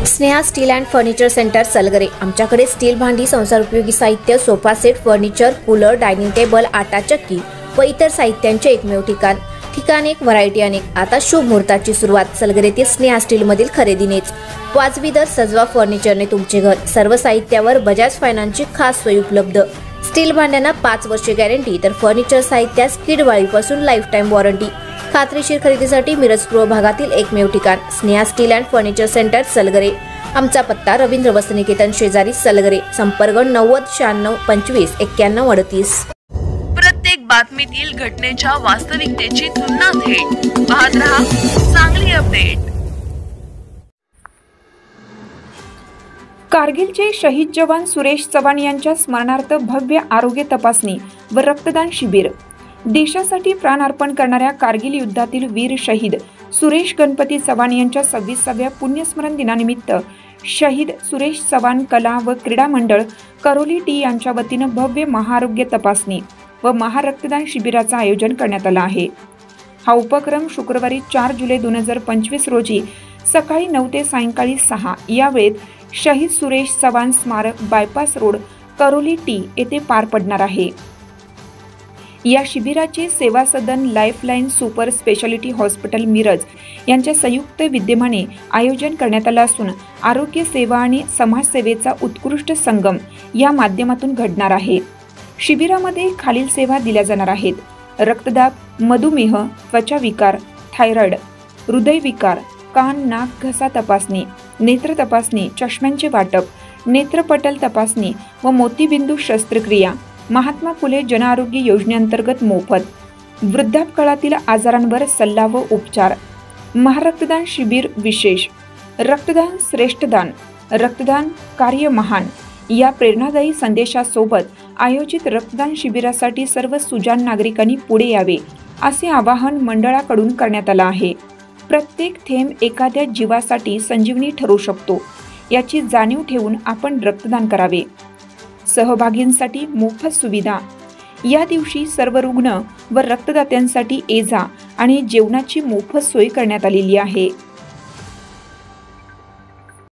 Sneha steel and furniture centre Salgare. आमच्याकडे steel भांडी, संसार उपयोगी साहित्य, sofa set, furniture, cooler, dining table, आटा चक्की व इतर साहित्यांचे एकमेव ठिकाण एक, व्हरायटी अनेक। आता शुभ मुहूर्ताची सुरुवात सलगरेतील स्नेहा स्टील मधील खरेदीनेच। वाजवी दर, सजवा फर्निचरने तुमचे घर। सर्व साहित्यावर बजाज फायनान्सची खास सोय उपलब्ध। स्टील भांड्यांना 5 वर्षे गॅरंटी, तर फर्निचर साहित्यास किडवाळीपासून लाईफ टाइम वॉरंटी। खात्रीशीर खरेदीसाठी मिरज पूर्व भागातील एकमेव ठिकाण Sneha steel and furniture centre Salgare. आमचा पत्ता रवींद्र वस्त्रनिकेतन शेजारी सलगरे। संपर्क 90 96 25 91 38। प्रत्येक बातमीतील घटनेच्या वास्तविकतेची तुलना थेट पाहत रहा चांगली अपडेट। कारगिलचे शहीद जवान सुरेश चव्हाण यांच्या स्मरणार्थ भव्य आरोग्य तपासणी व रक्तदान शिबिर। देशासाठी प्राण अर्पण करणाऱ्या कारगिल युद्धातील वीर शहीद सुरेश गणपती चव्हाण यांच्या 26व्या पुण्यस्मरण दिनानिमित्त शहीद सुरेश चव्हाण कला व क्रीडा मंडळ करोली टी यांच्या वतीनं भव्य महाआरोग्य तपासणी व महारक्तदान शिबिराचं आयोजन करण्यात आलं आहे। हा उपक्रम शुक्रवारी 4 जुलै 2025 रोजी सकाळी 9 ते सायंकाळी 6 या वेळेत शहीद सुरेश चव्हाण स्मारक बायपास रोड करोली टी येथे पार पडणार आहे। या शिबिराचे Seva Sadan lifeline super speciality hospital Miraj यांच्या संयुक्त विद्यमाने आयोजन करण्यात आलं असून आरोग्य सेवा आणि समाजसेवेचा उत्कृष्ट संगम या माध्यमातून घडणार आहे। शिबिरामध्ये खालील सेवा दिल्या जाणार आहेत: रक्तदाब, मधुमेह, त्वचा विकार, थायरॉइड, हृदयविकार, कान नाक घसा तपासणी, नेत्र तपासणी, चष्म्यांचे वाटप, नेत्रपटल तपासणी व मोतीबिंदू शस्त्रक्रिया, महात्मा फुले जनआरोग्य योजनेअंतर्गत मोफत, वृद्धापकाळातील आजारांवर सल्ला व उपचार, महारक्तदान शिबिर विशेष, रक्तदान श्रेष्ठ दान, रक्तदान कार्य महान या प्रेरणादायी संदेशासोबत आयोजित रक्तदान शिबिरासाठी सर्व सुजाण नागरिकांनी पुढे यावे असे आवाहन मंडळाकडून करण्यात आलं आहे। प्रत्येक थेंब एखाद्या जीवासाठी संजीवनी ठरू शकतो याची जाणीव ठेवून आपण रक्तदान करावे। सहभागींसाठी मोफत सुविधा। या दिवशी सर्व रुग्ण व रक्तदात्यांसाठी ये-जा आणि जेवणाची मोफत सोय करण्यात आलेली आहे।